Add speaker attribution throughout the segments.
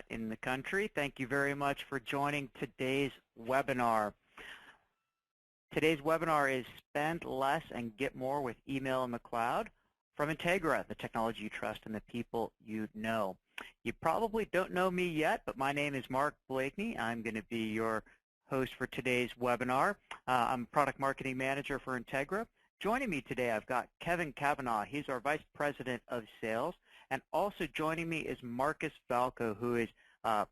Speaker 1: in the country. Thank you very much for joining today's webinar. Today's webinar is Spend Less and Get More with Email in the Cloud from Integra, the technology you trust and the people you know. You probably don't know me yet, but my name is Mark Blakeney. I'm going to be your host for today's webinar. I'm Product Marketing Manager for Integra. Joining me today, I've got Kevin Kavanaugh. He's our Vice President of Sales. And also joining me is Marcus Valco, who is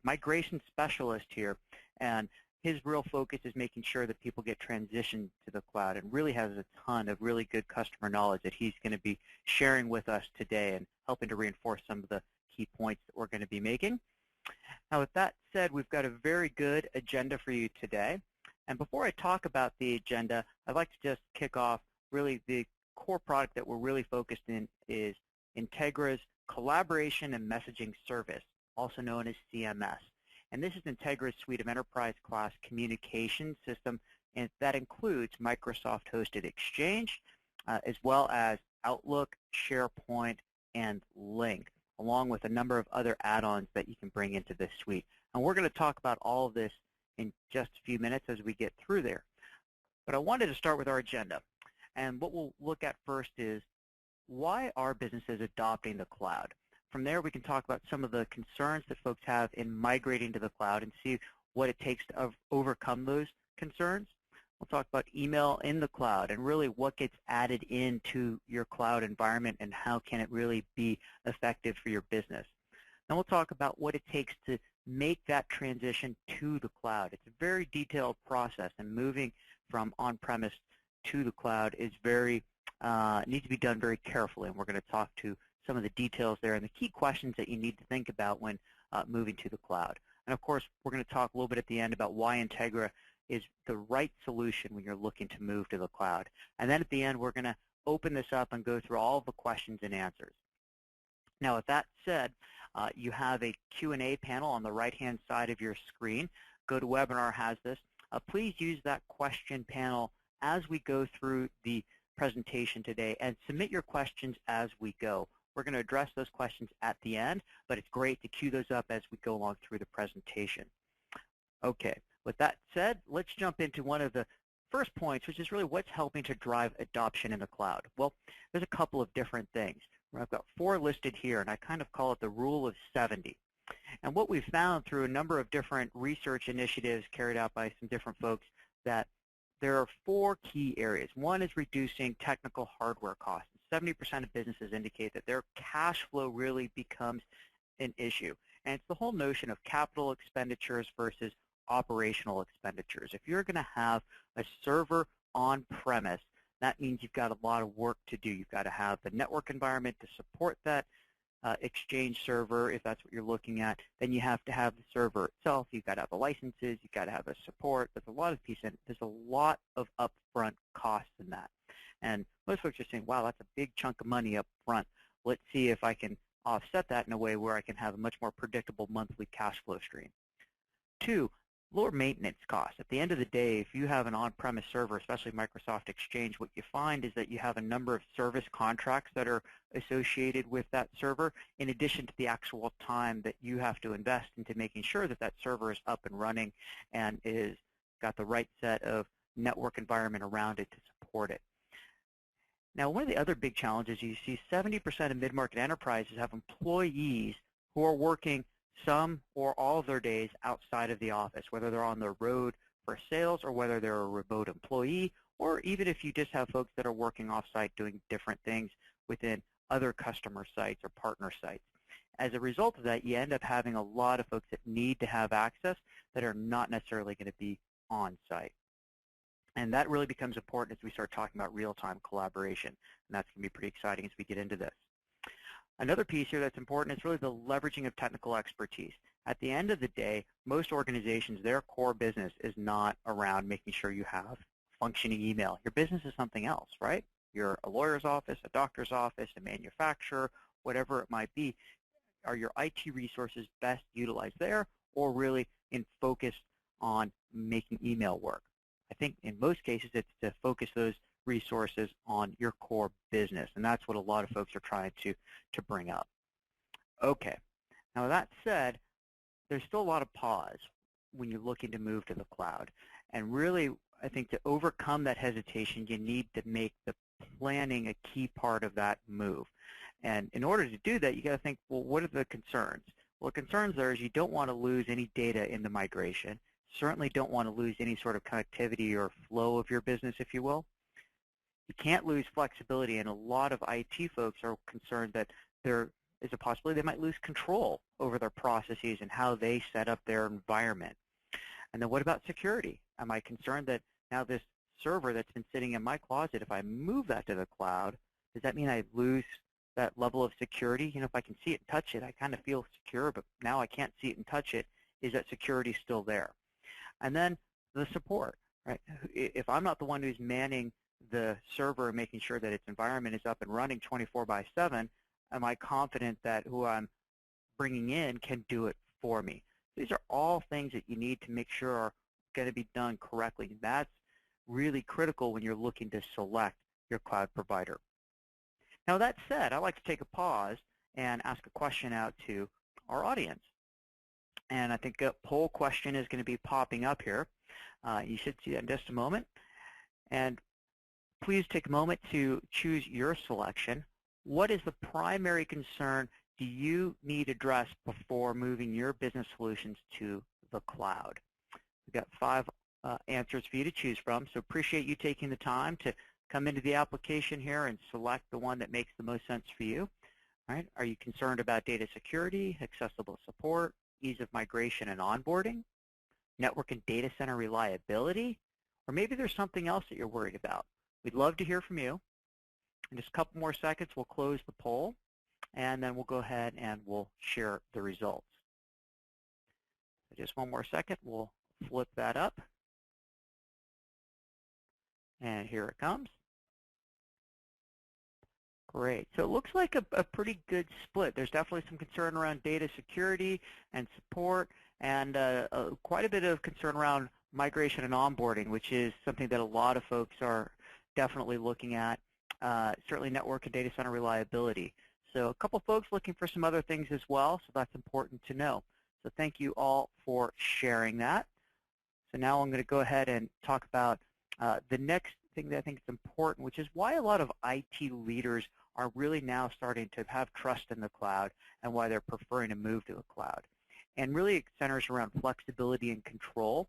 Speaker 1: Migration Specialist here. And his real focus is making sure that people get transitioned to the cloud, and really has a ton of really good customer knowledge that he's going to be sharing with us today and helping to reinforce some of the key points that we're going to be making. Now, with that said, we've got a very good agenda for you today. And before I talk about the agenda, I'd like to just kick off really the core product that we're really focused in is Integra's Collaboration and Messaging Service, also known as CMS. And this is Integra's suite of enterprise-class communication system, and that includes Microsoft-hosted Exchange, as well as Outlook, SharePoint, and Lync, along with a number of other add-ons that you can bring into this suite. And we're going to talk about all of this in just a few minutes as we get through there. But I wanted to start with our agenda. And what we'll look at first is, why are businesses adopting the cloud? From there, we can talk about some of the concerns that folks have in migrating to the cloud and see what it takes to overcome those concerns. We'll talk about email in the cloud and really what gets added into your cloud environment and how can it really be effective for your business. Then we'll talk about what it takes to make that transition to the cloud. It's a very detailed process, and moving from on-premise to the cloud is needs to be done very carefully, and we're going to talk to some of the details there and the key questions that you need to think about when moving to the cloud. And of course, we're going to talk a little bit at the end about why Integra is the right solution when you're looking to move to the cloud. And then at the end, we're going to open this up and go through all of the questions and answers. Now, with that said, you have a Q&A panel on the right-hand side of your screen. GoToWebinar has this. Please use that question panel as we go through the presentation today, and submit your questions as we go. We're going to address those questions at the end, but it's great to queue those up as we go along through the presentation. Okay, with that said, let's jump into one of the first points, which is really what's helping to drive adoption in the cloud. Well, there's a couple of different things. I've got 4 listed here, and I kind of call it the rule of 70. And what we've found through a number of different research initiatives carried out by some different folks, that there are 4 key areas. One is reducing technical hardware costs. 70% of businesses indicate that their cash flow really becomes an issue. And it's the whole notion of capital expenditures versus operational expenditures. If you're going to have a server on-premise, that means you've got a lot of work to do. You've got to have the network environment to support that Exchange server, if that's what you're looking at. Then you have to have the server itself. You've got to have the licenses. You've got to have the support. There's a lot of pieces. There's a lot of upfront costs in that. And most folks are saying, wow, that's a big chunk of money up front. Let's see if I can offset that in a way where I can have a much more predictable monthly cash flow stream. 2, lower maintenance costs. At the end of the day, if you have an on-premise server, especially Microsoft Exchange, what you find is that you have a number of service contracts that are associated with that server, in addition to the actual time that you have to invest into making sure that that server is up and running and is got the right set of network environment around it to support it. Now, one of the other big challenges, you see 70% of mid-market enterprises have employees who are working some or all of their days outside of the office, whether they're on the road for sales or whether they're a remote employee, or even if you just have folks that are working off-site doing different things within other customer sites or partner sites. As a result of that, you end up having a lot of folks that need to have access that are not necessarily going to be on-site. And that really becomes important as we start talking about real-time collaboration, and that's going to be pretty exciting as we get into this. Another piece here that's important is really the leveraging of technical expertise. At the end of the day, most organizations, their core business is not around making sure you have functioning email. Your business is something else, right? You're a lawyer's office, a doctor's office, a manufacturer, whatever it might be. Are your IT resources best utilized there, or really focused on making email work? I think in most cases it's to focus those resources on your core business, and that's what a lot of folks are trying to bring up. Okay, now that said, there's still a lot of pause when you're looking to move to the cloud. And really, I think to overcome that hesitation, you need to make the planning a key part of that move. And in order to do that, you got to think, well, what are the concerns? Well, the concerns there is you don't want to lose any data in the migration. Certainly don't want to lose any sort of connectivity or flow of your business, if you will. You can't lose flexibility, and a lot of IT folks are concerned that there is a possibility they might lose control over their processes and how they set up their environment. And then what about security? Am I concerned that now this server that's been sitting in my closet, if I move that to the cloud, does that mean I lose that level of security? You know, if I can see it and touch it, I kind of feel secure, but now I can't see it and touch it. Is that security still there? And then the support, right? If I'm not the one who's manning the server and making sure that its environment is up and running 24/7, am I confident that who I'm bringing in can do it for me? These are all things that you need to make sure are going to be done correctly. That's really critical when you're looking to select your cloud provider. Now that said, I'd like to take a pause and ask a question out to our audience. And I think a poll question is going to be popping up here. You should see that in just a moment. And please take a moment to choose your selection. What is the primary concern do you need addressed before moving your business solutions to the cloud? We've got 5 answers for you to choose from, so appreciate you taking the time to come into the application here and select the one that makes the most sense for you. All right? Are you concerned about data security, accessible support, ease of migration and onboarding, network and data center reliability, or maybe there's something else that you're worried about? We'd love to hear from you. In just a couple more seconds, we'll close the poll, and then we'll go ahead and we'll share the results. So just one more second, we'll flip that up. And here it comes. Great. So it looks like a pretty good split. There's definitely some concern around data security and support, and quite a bit of concern around migration and onboarding, which is something that a lot of folks are definitely looking at. Certainly network and data center reliability. So a couple folks looking for some other things as well, so that's important to know. So thank you all for sharing that. So now I'm going to go ahead and talk about the next thing that I think is important, which is why a lot of IT leaders are really now starting to have trust in the cloud and why they're preferring to move to the cloud. And really it centers around flexibility and control.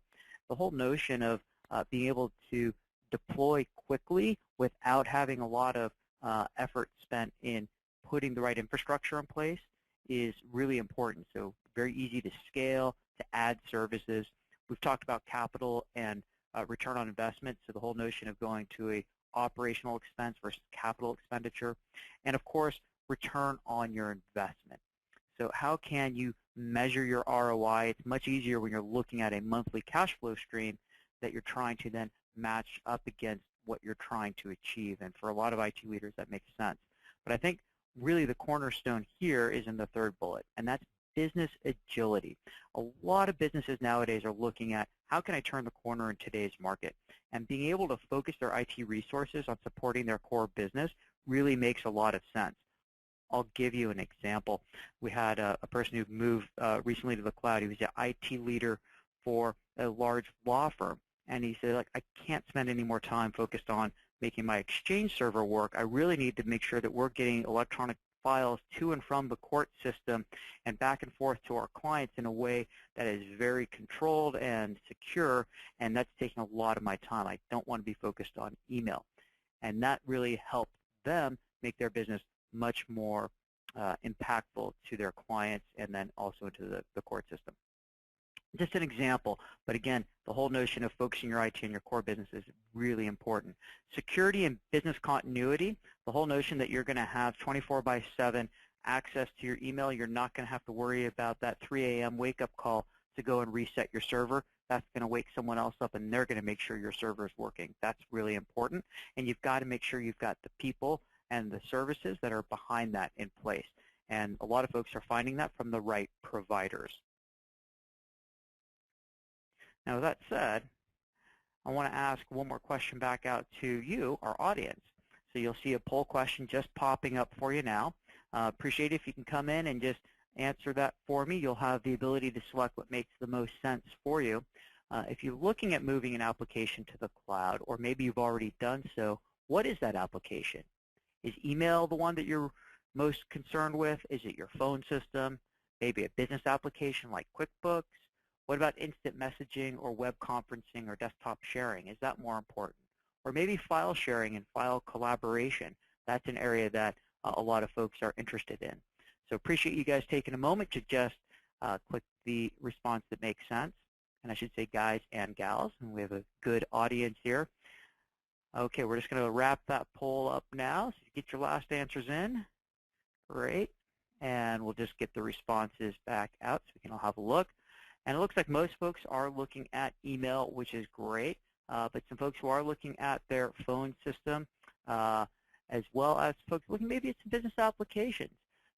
Speaker 1: The whole notion of being able to deploy quickly without having a lot of effort spent in putting the right infrastructure in place is really important. So very easy to scale, to add services. We've talked about capital and return on investment, so the whole notion of going to a operational expense versus capital expenditure, and of course, return on your investment. So how can you measure your ROI? It's much easier when you're looking at a monthly cash flow stream that you're trying to then match up against what you're trying to achieve, and for a lot of IT leaders that makes sense. But I think really the cornerstone here is in the third bullet, and that's business agility. A lot of businesses nowadays are looking at how can I turn the corner in today's market, and being able to focus their IT resources on supporting their core business really makes a lot of sense. I'll give you an example. We had a person who moved recently to the cloud. He was an IT leader for a large law firm, and he said, like, I can't spend any more time focused on making my Exchange server work. I really need to make sure that we're getting electronic files to and from the court system and back and forth to our clients in a way that is very controlled and secure, and that's taking a lot of my time. I don't want to be focused on email. And that really helped them make their business much more impactful to their clients and then also to the court system. Just an example, but again, the whole notion of focusing your IT on your core business is really important. Security and business continuity, the whole notion that you're going to have 24/7 access to your email. You're not going to have to worry about that 3 a.m. wake-up call to go and reset your server. That's going to wake someone else up, and they're going to make sure your server is working. That's really important, and you've got to make sure you've got the people and the services that are behind that in place. And a lot of folks are finding that from the right providers. Now, with that said, I want to ask one more question back out to you, our audience. So you'll see a poll question just popping up for you now. Appreciate it if you can come in and just answer that for me. You'll have the ability to select what makes the most sense for you. If you're looking at moving an application to the cloud, or maybe you've already done so, what is that application? Is email the one that you're most concerned with? Is it your phone system? Maybe a business application like QuickBooks? What about instant messaging or web conferencing or desktop sharing? Is that more important? Or maybe file sharing and file collaboration. That's an area that a lot of folks are interested in. So appreciate you guys taking a moment to just click the response that makes sense. And I should say guys and gals, and we have a good audience here. Okay, we're just going to wrap that poll up now. So get your last answers in. Great. And we'll just get the responses back out so we can all have a look. And it looks like most folks are looking at email, which is great. But some folks who are looking at their phone system, as well as folks looking maybe at some business applications.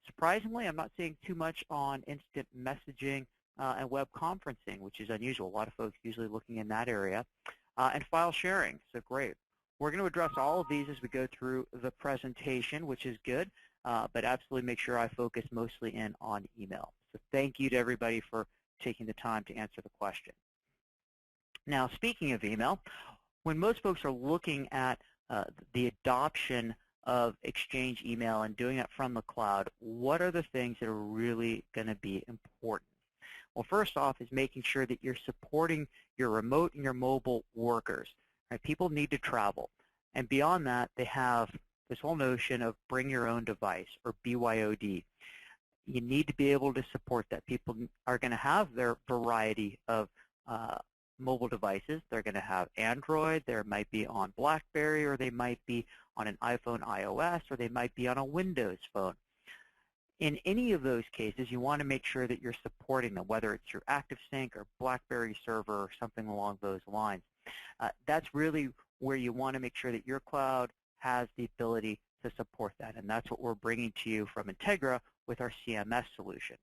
Speaker 1: Surprisingly, I'm not seeing too much on instant messaging and web conferencing, which is unusual. A lot of folks usually looking in that area. And file sharing, so great. We're going to address all of these as we go through the presentation, which is good, but absolutely make sure I focus mostly in on email. So thank you to everybody for taking the time to answer the question. Now, speaking of email, when most folks are looking at the adoption of Exchange email and doing it from the cloud, what are the things that are really going to be important? Well, first off is making sure that you're supporting your remote and your mobile workers. Right? People need to travel. And beyond that, they have this whole notion of bring your own device, or BYOD. You need to be able to support that. People are going to have their variety of mobile devices. They're going to have Android, they might be on BlackBerry, or they might be on an iPhone iOS, or they might be on a Windows phone. In any of those cases, you want to make sure that you're supporting them, whether it's your ActiveSync or BlackBerry server or something along those lines. That's really where you want to make sure that your cloud has the ability to support that, and that's what we're bringing to you from Integra with our CMS solution.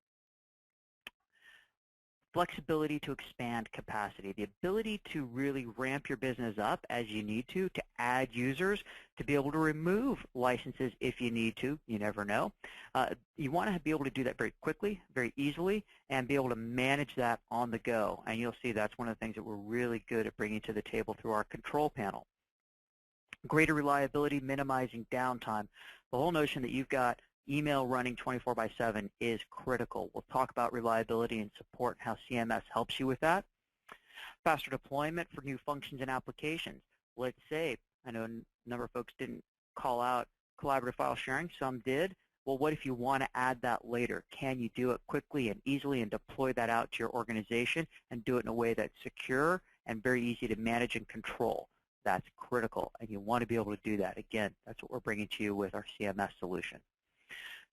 Speaker 1: Flexibility to expand capacity, the ability to really ramp your business up as you need to add users, to be able to remove licenses if you need to. You never know. You want to be able to do that very quickly, very easily, and be able to manage that on the go. And you'll see that's one of the things that we're really good at bringing to the table through our control panel. Greater reliability, minimizing downtime. The whole notion that you've got email running 24/7 is critical. We'll talk about reliability and support and how CMS helps you with that. Faster deployment for new functions and applications. Let's say, I know a number of folks didn't call out collaborative file sharing, some did. Well, what if you want to add that later? Can you do it quickly and easily and deploy that out to your organization and do it in a way that's secure and very easy to manage and control? That's critical, and you want to be able to do that. Again, that's what we're bringing to you with our CMS solution.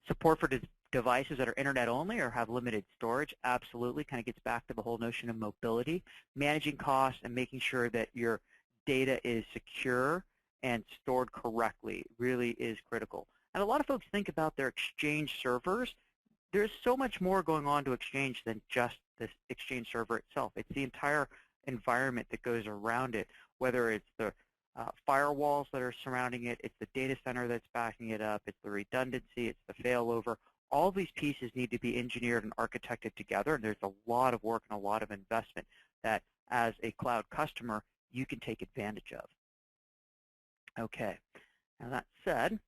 Speaker 1: Support for devices that are internet only or have limited storage, absolutely, kind of gets back to the whole notion of mobility. Managing costs and making sure that your data is secure and stored correctly really is critical. And a lot of folks think about their Exchange servers. There's so much more going on to Exchange than just this Exchange server itself. It's the entire environment that goes around it, whether it's the firewalls that are surrounding it, it's the data center that's backing it up, it's the redundancy, it's the failover. All these pieces need to be engineered and architected together, and there's a lot of work and a lot of investment that, as a cloud customer, you can take advantage of. Okay, now that said,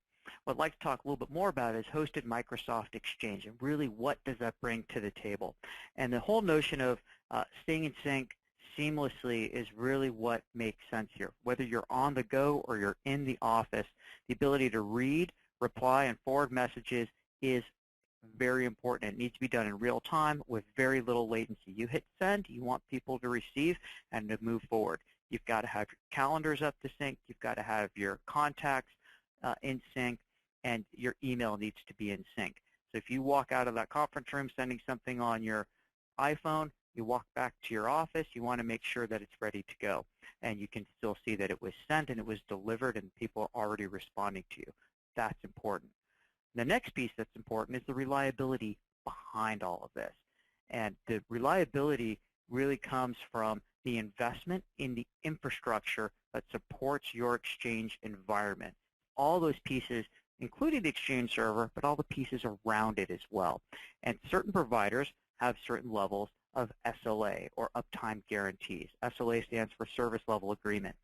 Speaker 1: what I'd like to talk a little bit more about is hosted Microsoft Exchange, and really what does that bring to the table. And the whole notion of staying in sync seamlessly is really what makes sense here. Whether you're on the go or you're in the office, the ability to read, reply, and forward messages is very important. It needs to be done in real time with very little latency. You hit send, you want people to receive and to move forward. You've got to have your calendars up to sync, you've got to have your contacts in sync, and your email needs to be in sync. So if you walk out of that conference room sending something on your iPhone, you walk back to your office, you want to make sure that it's ready to go. And you can still see that it was sent and it was delivered and people are already responding to you. That's important. The next piece that's important is the reliability behind all of this. And the reliability really comes from the investment in the infrastructure that supports your Exchange environment. All those pieces including the Exchange server, but all the pieces around it as well. And certain providers have certain levels of SLA, or uptime guarantees. SLA stands for Service Level Agreement.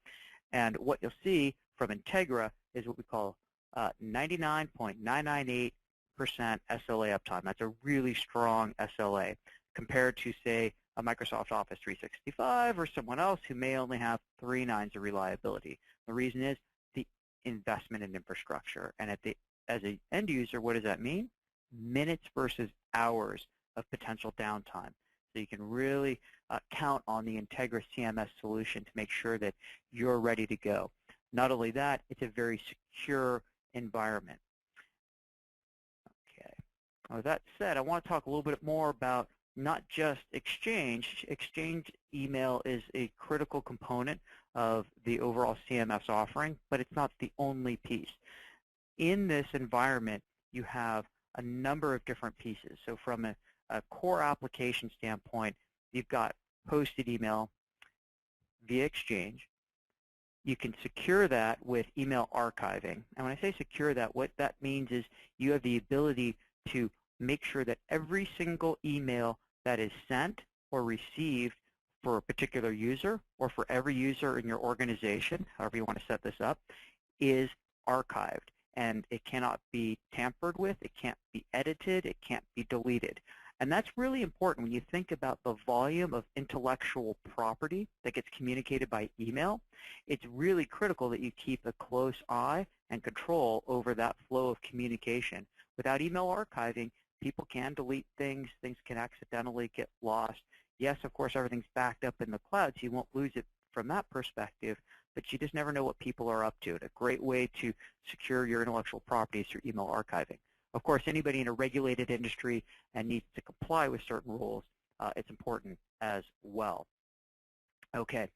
Speaker 1: And what you'll see from Integra is what we call 99.998% SLA uptime. That's a really strong SLA compared to, say, a Microsoft Office 365 or someone else who may only have 3 nines of reliability. The reason is the investment in infrastructure. And as an end user, what does that mean? Minutes versus hours of potential downtime. So you can really count on the Integra CMS solution to make sure that you're ready to go. Not only that, it's a very secure environment. Okay. With that said, I want to talk a little bit more about not just Exchange. Exchange email is a critical component of the overall CMS offering, but it's not the only piece. In this environment, you have a number of different pieces. So from a core application standpoint, you've got posted email via Exchange. You can secure that with email archiving. And when I say secure that, what that means is you have the ability to make sure that every single email that is sent or received for a particular user, or for every user in your organization, however you want to set this up, is archived. And it cannot be tampered with, it can't be edited, it can't be deleted. And that's really important when you think about the volume of intellectual property that gets communicated by email. It's really critical that you keep a close eye and control over that flow of communication. Without email archiving, people can delete things, things can accidentally get lost. Yes, of course, everything's backed up in the cloud, so you won't lose it from that perspective, but you just never know what people are up to. And a great way to secure your intellectual property is through email archiving. Of course, anybody in a regulated industry and needs to comply with certain rules, it's important as well. Okay,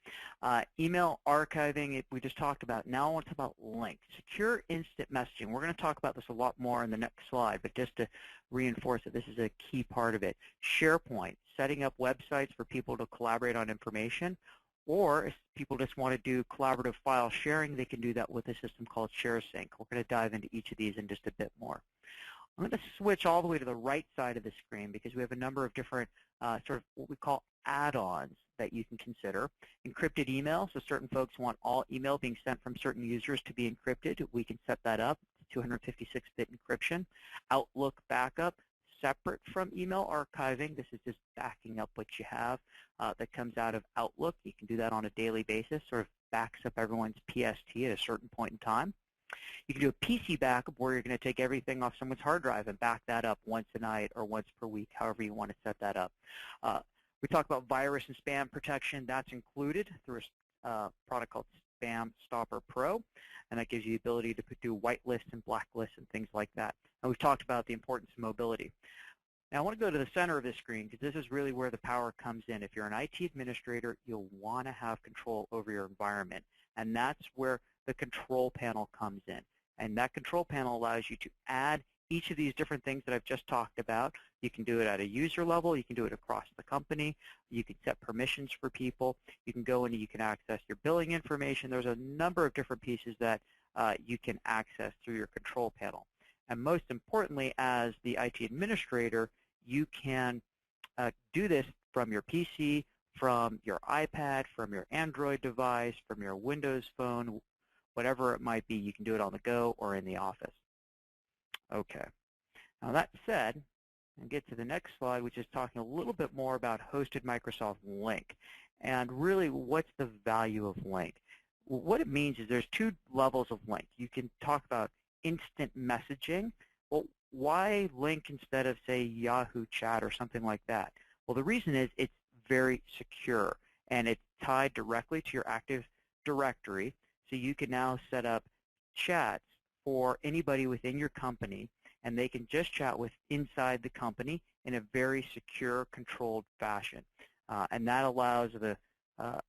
Speaker 1: email archiving, we just talked about. Now I want to talk about link. Secure instant messaging. We're going to talk about this a lot more in the next slide, but just to reinforce that this is a key part of it. SharePoint, setting up websites for people to collaborate on information, or if people just want to do collaborative file sharing, they can do that with a system called ShareSync. We're going to dive into each of these in just a bit more. I'm going to switch all the way to the right side of the screen because we have a number of different sort of what we call add-ons that you can consider. Encrypted email, so certain folks want all email being sent from certain users to be encrypted. We can set that up, 256-bit encryption. Outlook backup, separate from email archiving. This is just backing up what you have that comes out of Outlook. You can do that on a daily basis, sort of backs up everyone's PST at a certain point in time. You can do a PC backup where you're going to take everything off someone's hard drive and back that up once a night or once per week, however you want to set that up. We talk about virus and spam protection. That's included through a product called Spam Stopper Pro, and that gives you the ability to do whitelists and blacklists and things like that. And we've talked about the importance of mobility. Now I want to go to the center of this screen because this is really where the power comes in. If you're an IT administrator, you'll want to have control over your environment, and that's where the control panel comes in. And that control panel allows you to add each of these different things that I've just talked about. You can do it at a user level. You can do it across the company. You can set permissions for people. You can go in and you can access your billing information. There's a number of different pieces that you can access through your control panel. And most importantly, as the IT administrator, you can do this from your PC, from your iPad, from your Android device, from your Windows phone, whatever it might be. You can do it on the go or in the office. Okay. Now that said, I'll get to the next slide, which is talking a little bit more about hosted Microsoft Link. And really, what's the value of Link? What it means is there's 2 levels of Link. You can talk about instant messaging. Well, why Link instead of, say, Yahoo Chat or something like that? Well, the reason is it's very secure, and it's tied directly to your Active Directory. So you can now set up chats for anybody within your company, and they can just chat with inside the company in a very secure, controlled fashion. And that allows the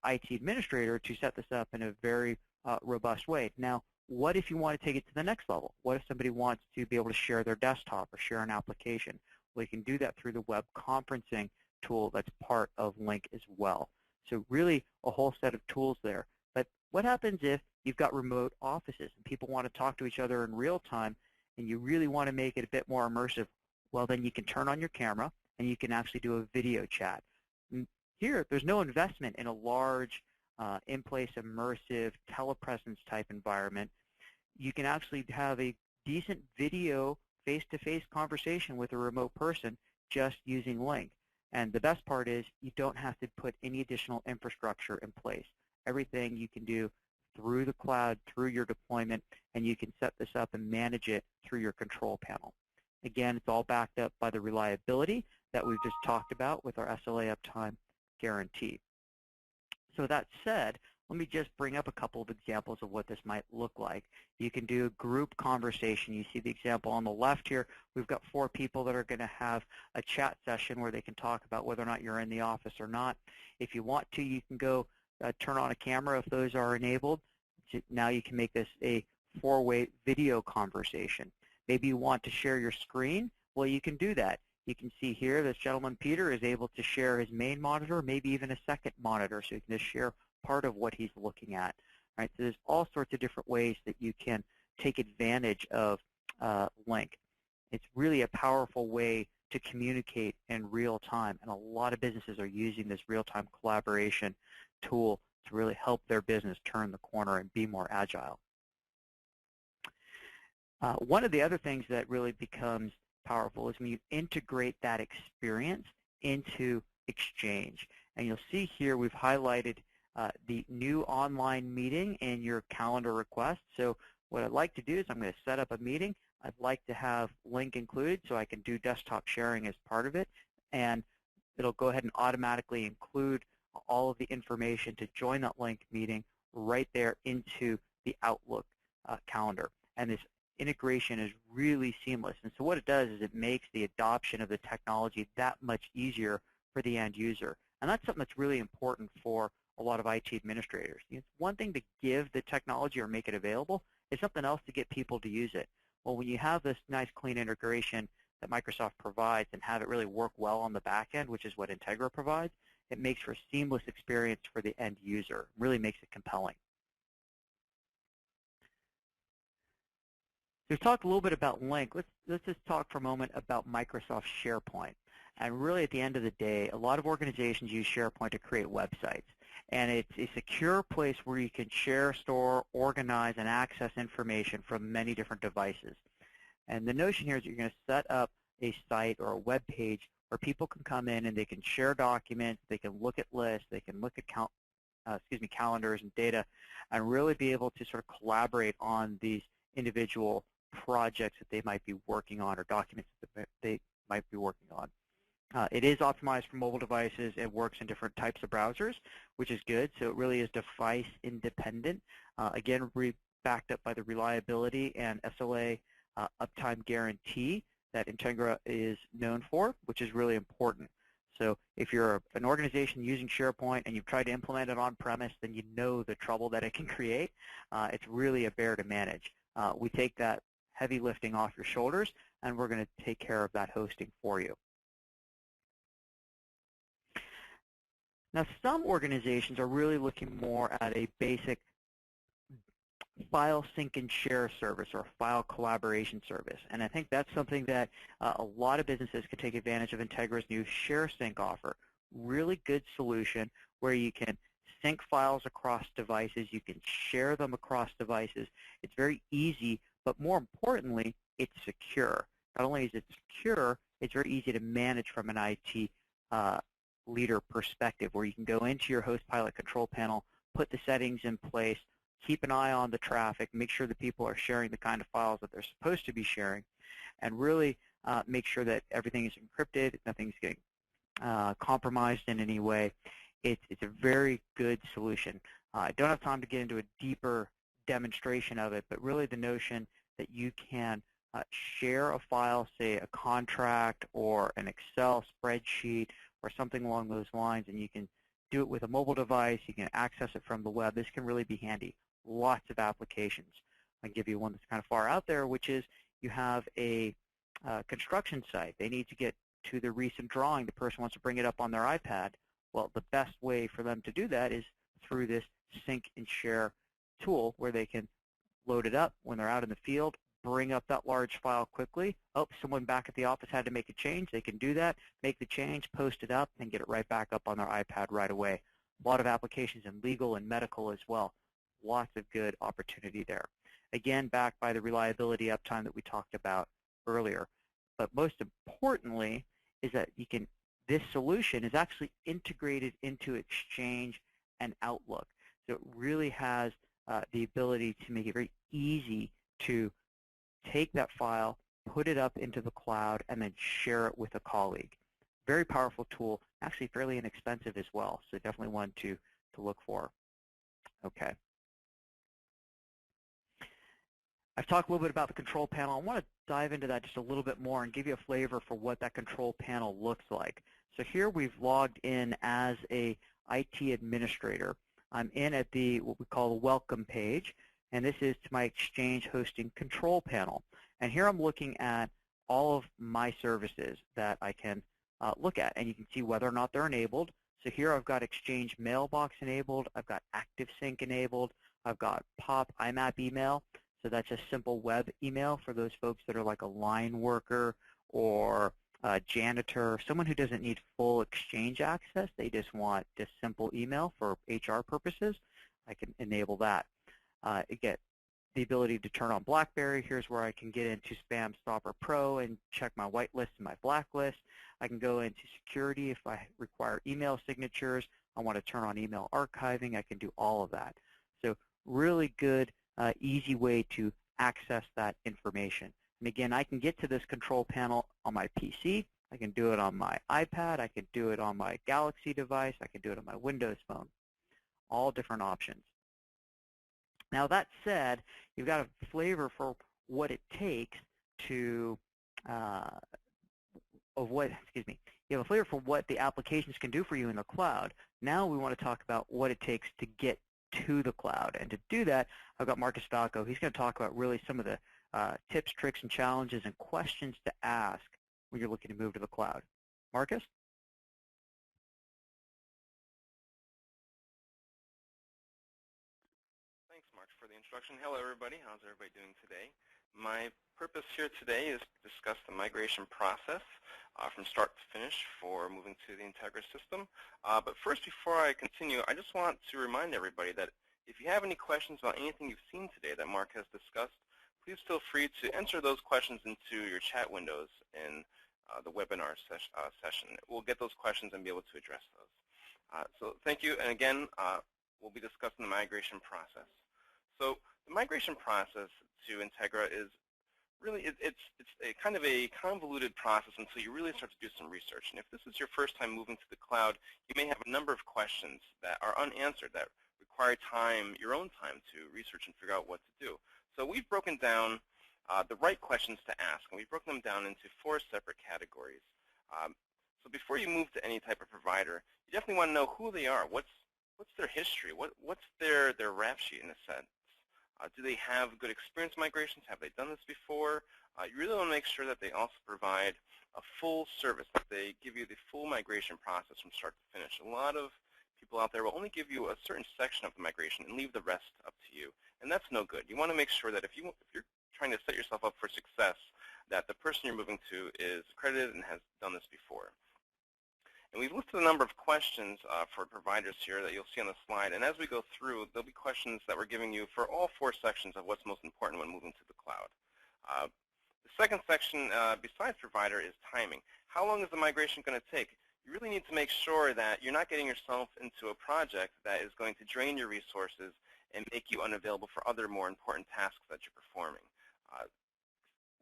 Speaker 1: IT administrator to set this up in a very robust way. Now, what if you want to take it to the next level? What if somebody wants to be able to share their desktop or share an application? Well, you can do that through the web conferencing tool that's part of Link as well. So really a whole set of tools there. But what happens if you've got remote offices and people want to talk to each other in real time and you really want to make it a bit more immersive, well, then you can turn on your camera and you can actually do a video chat. Here, there's no investment in a large, in-place, immersive, telepresence type environment. You can actually have a decent video face-to-face conversation with a remote person just using Link. And the best part is you don't have to put any additional infrastructure in place. Everything you can do through the cloud, through your deployment, and you can set this up and manage it through your control panel. Again, it's all backed up by the reliability that we've just talked about with our SLA uptime guarantee. So that said, let me just bring up a couple of examples of what this might look like. You can do a group conversation. You see the example on the left here. We've got 4 people that are going to have a chat session where they can talk about whether or not you're in the office or not. If you want to, you can go turn on a camera if those are enabled. Now you can make this a 4-way video conversation. Maybe you want to share your screen. Well, you can do that. You can see here this gentleman, Peter, is able to share his main monitor, maybe even a second monitor, so you can just share part of what he's looking at. Right? So there's all sorts of different ways that you can take advantage of Link. It's really a powerful way to communicate in real time, and a lot of businesses are using this real-time collaboration tool to really help their business turn the corner and be more agile. One of the other things that really becomes powerful is when you integrate that experience into Exchange. And you'll see here we've highlighted the new online meeting in your calendar request. So what I'd like to do is I'm going to set up a meeting. I'd like to have Link included so I can do desktop sharing as part of it. And it'll go ahead and automatically include all of the information to join that Link meeting right there into the Outlook calendar. And this integration is really seamless. And so what it does is it makes the adoption of the technology that much easier for the end user. And that's something that's really important for a lot of IT administrators. It's one thing to give the technology or make it available. It's something else to get people to use it. Well, when you have this nice clean integration that Microsoft provides and have it really work well on the back end, which is what Integra provides, it makes for a seamless experience for the end user. It really makes it compelling. So we've talked a little bit about Link. Let's just talk for a moment about Microsoft SharePoint. And really, at the end of the day, a lot of organizations use SharePoint to create websites. And it's a secure place where you can share, store, organize, and access information from many different devices. And the notion here is that you're going to set up a site or a web page where people can come in and they can share documents, they can look at lists, they can look at calendars and data, and really be able to sort of collaborate on these individual projects that they might be working on or documents that they might be working on. It is optimized for mobile devices. It works in different types of browsers, which is good. So it really is device independent. Again, backed up by the reliability and SLA uptime guarantee that Integra is known for, which is really important. So if you're an organization using SharePoint and you've tried to implement it on-premise, then you know the trouble that it can create. It's really a bear to manage. We take that heavy lifting off your shoulders, and we're going to take care of that hosting for you. Now, some organizations are really looking more at a basic file sync and share service or file collaboration service. And I think that's something that a lot of businesses can take advantage of Integra's new Share Sync offer. Really good solution where you can sync files across devices, you can share them across devices. It's very easy, but more importantly, it's secure. Not only is it secure, it's very easy to manage from an IT leader perspective, where you can go into your host pilot control panel, put the settings in place, keep an eye on the traffic, make sure that people are sharing the kind of files that they're supposed to be sharing, and really make sure that everything is encrypted, nothing's getting compromised in any way. It's a very good solution. I don't have time to get into a deeper demonstration of it, but really the notion that you can share a file, say a contract or an Excel spreadsheet or something along those lines, and you can do it with a mobile device, you can access it from the web. This can really be handy. Lots of applications. I'll give you one that's kind of far out there, which is you have a construction site. They need to get to the recent drawing. The person wants to bring it up on their iPad. Well, the best way for them to do that is through this sync and share tool where they can load it up when they're out in the field, bring up that large file quickly. Oh, someone back at the office had to make a change. They can do that, make the change, post it up, and get it right back up on their iPad right away. A lot of applications in legal and medical as well. Lots of good opportunity there. Again, backed by the reliability uptime that we talked about earlier. But most importantly is that this solution is actually integrated into Exchange and Outlook. So it really has the ability to make it very easy to take that file, put it up into the cloud, and then share it with a colleague. Very powerful tool, actually fairly inexpensive as well, so definitely one to look for. Okay. I've talked a little bit about the control panel. I want to dive into that just a little bit more and give you a flavor for what that control panel looks like. So here we've logged in as a IT administrator. I'm in at what we call the welcome page, and this is to my Exchange hosting control panel. And here I'm looking at all of my services that I can look at, and you can see whether or not they're enabled. So here I've got Exchange Mailbox enabled, I've got ActiveSync enabled, I've got POP IMAP email. So that's a simple web email for those folks that are like a line worker or a janitor, someone who doesn't need full Exchange access. They just want just simple email for HR purposes. I can enable that. I get the ability to turn on BlackBerry. Here's where I can get into Spam Stopper Pro and check my whitelist and my blacklist. I can go into security if I require email signatures. I want to turn on email archiving. I can do all of that. So really good, easy way to access that information. And again, I can get to this control panel on my PC. I can do it on my iPad. I can do it on my Galaxy device. I can do it on my Windows phone. All different options. Now that said, you've got a flavor for what it takes to, you have a flavor for what the applications can do for you in the cloud. Now we want to talk about what it takes to get to the cloud. And to do that, I've got Marcus Falco. He's going to talk about really some of the tips, tricks, and challenges and questions to ask when you're looking to move to the cloud. Marcus?
Speaker 2: Thanks, Mark, for the introduction. Hello, everybody. How's everybody doing today? My purpose here today is to discuss the migration process from start to finish for moving to the Integra system. But first, before I continue, I just want to remind everybody that if you have any questions about anything you've seen today that Mark has discussed, please feel free to enter those questions into your chat windows in the webinar session. We'll get those questions and be able to address those. So thank you. And again, we'll be discussing the migration process. So the migration process to Integra is really, it's a kind of a convoluted process until you really start to do some research. And if this is your first time moving to the cloud, you may have a number of questions that are unanswered that require time, your own time, to research and figure out what to do. So we've broken down the right questions to ask, and we've broken them down into 4 separate categories. So before you move to any type of provider, you definitely want to know who they are. What's their history? What's their rap sheet in a sense? Do they have good experience migrations? Have they done this before? You really want to make sure that they also provide a full service, that they give you the full migration process from start to finish. A lot of people out there will only give you a certain section of the migration and leave the rest up to you, and that's no good. You want to make sure that if you're trying to set yourself up for success, that the person you're moving to is accredited and has done this before. And we've listed a number of questions for providers here that you'll see on the slide. And as we go through, there'll be questions that we're giving you for all 4 sections of what's most important when moving to the cloud. The second section, besides provider, is timing. How long is the migration going to take? You really need to make sure that you're not getting yourself into a project that is going to drain your resources and make you unavailable for other more important tasks that you're performing.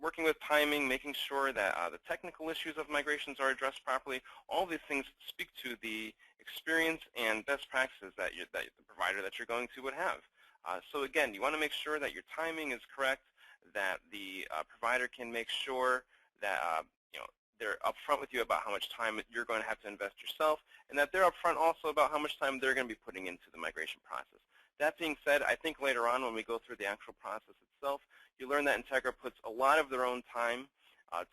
Speaker 2: Working with timing, making sure that the technical issues of migrations are addressed properly, all these things speak to the experience and best practices that the provider that you're going to would have. So again, you want to make sure that your timing is correct, that the provider can make sure that they're upfront with you about how much time you're going to have to invest yourself, and that they're upfront also about how much time they're going to be putting into the migration process. That being said, I think later on when we go through the actual process itself, you learn that Integra puts a lot of their own time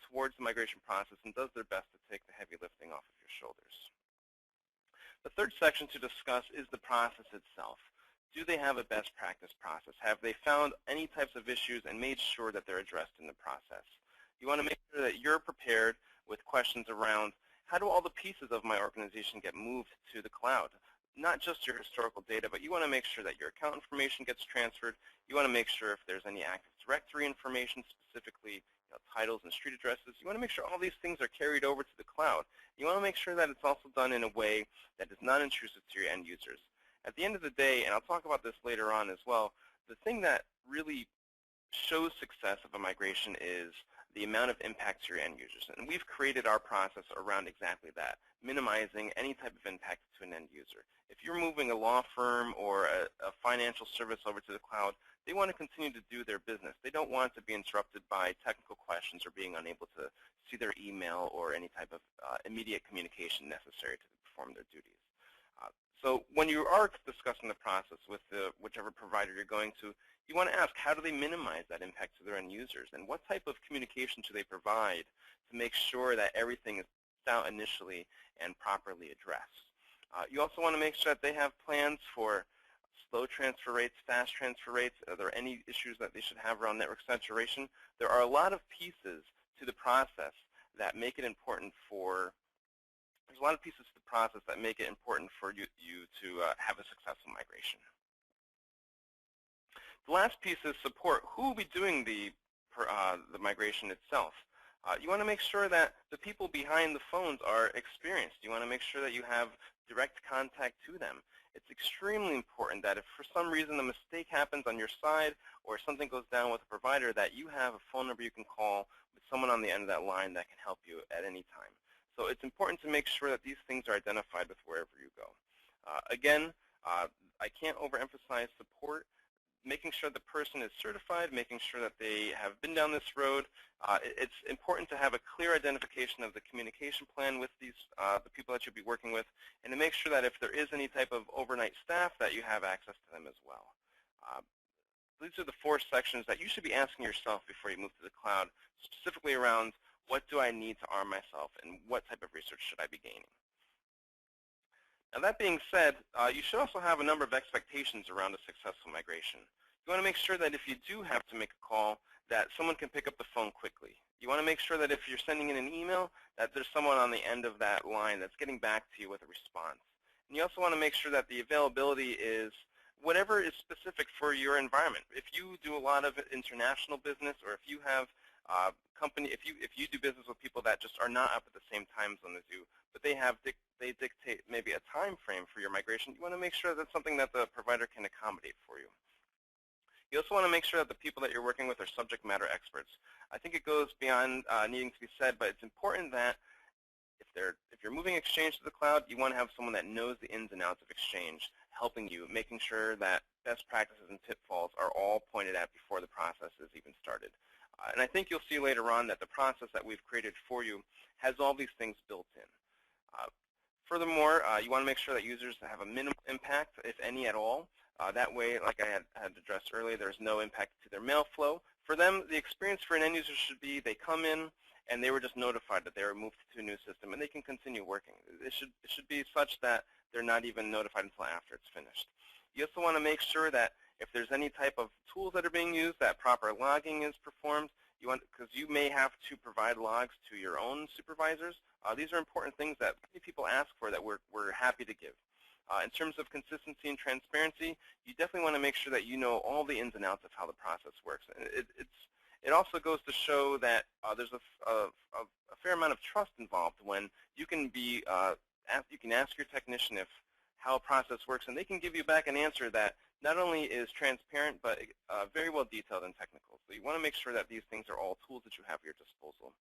Speaker 2: towards the migration process and does their best to take the heavy lifting off of your shoulders. The third section to discuss is the process itself. Do they have a best practice process? Have they found any types of issues and made sure that they're addressed in the process? You want to make sure that you're prepared with questions around how do all the pieces of my organization get moved to the cloud? Not just your historical data, but you want to make sure that your account information gets transferred. You want to make sure if there's any Active Directory information, specifically titles and street addresses, you want to make sure all these things are carried over to the cloud. You want to make sure that it's also done in a way that is not intrusive to your end users. At the end of the day, and I'll talk about this later on as well, the thing that really shows success of a migration is the amount of impact to your end users. And we've created our process around exactly that, minimizing any type of impact to an end user. If you're moving a law firm or a financial service over to the cloud, they want to continue to do their business. They don't want to be interrupted by technical questions or being unable to see their email or any type of immediate communication necessary to perform their duties. So when you are discussing the process with whichever provider you're going to, you want to ask, how do they minimize that impact to their end users? And what type of communication do they provide to make sure that everything is out initially and properly addressed? You also want to make sure that they have plans for slow transfer rates, fast transfer rates. Are there any issues that they should have around network saturation? There are a lot of pieces to the process that make it important for there's a lot of pieces to the process that make it important for you to have a successful migration. The last piece is support. Who will be doing the migration itself? You want to make sure that the people behind the phones are experienced. You want to make sure that you have direct contact to them. It's extremely important that if for some reason a mistake happens on your side or something goes down with a provider, that you have a phone number you can call with someone on the end of that line that can help you at any time. So it's important to make sure that these things are identified with wherever you go. Again, I can't overemphasize support. Making sure the person is certified, making sure that they have been down this road. It's important to have a clear identification of the communication plan with these the people that you'll be working with, and to make sure that if there is any type of overnight staff, that you have access to them as well. These are the 4 sections that you should be asking yourself before you move to the cloud, specifically around what do I need to arm myself and what type of research should I be gaining. Now that being said, you should also have a number of expectations around a successful migration. You want to make sure that if you do have to make a call, that someone can pick up the phone quickly. You want to make sure that if you're sending in an email, that there's someone on the end of that line that's getting back to you with a response. And you also want to make sure that the availability is whatever is specific for your environment. If you do a lot of international business, or if you have if you do business with people that just are not up at the same time zone as you, but they dictate maybe a time frame for your migration, you want to make sure that's something that the provider can accommodate for you. You also want to make sure that the people that you're working with are subject matter experts. I think it goes beyond needing to be said, but it's important that if you're moving Exchange to the cloud, you want to have someone that knows the ins and outs of Exchange, helping you, making sure that best practices and pitfalls are all pointed at before the process is even started. And I think you'll see later on that the process that we've created for you has all these things built in. Furthermore, you want to make sure that users have a minimal impact, if any at all. That way, like I had addressed earlier, there's no impact to their mail flow. For them, the experience for an end user should be they come in and they were just notified that they were moved to a new system, and they can continue working. It should be such that they're not even notified until after it's finished. You also want to make sure that if there's any type of tools that are being used, that proper logging is performed. Because you may have to provide logs to your own supervisors. These are important things that many people ask for that we're happy to give. In terms of consistency and transparency, you definitely want to make sure that you know all the ins and outs of how the process works. It also goes to show that there's a fair amount of trust involved when you can ask your technician how a process works, and they can give you back an answer that not only is transparent, but very well detailed and technical. So you want to make sure that these things are all tools that you have at your disposal.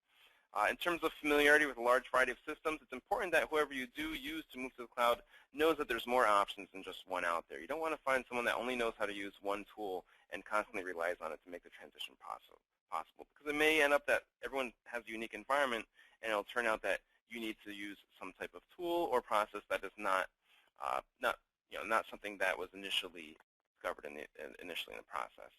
Speaker 2: In terms of familiarity with a large variety of systems, it's important that whoever you do use to move to the cloud knows that there's more options than just one out there. You don't want to find someone that only knows how to use one tool and constantly relies on it to make the transition possible. Because it may end up that everyone has a unique environment, and it'll turn out that you need to use some type of tool or process that is not something that was initially discovered initially in the process.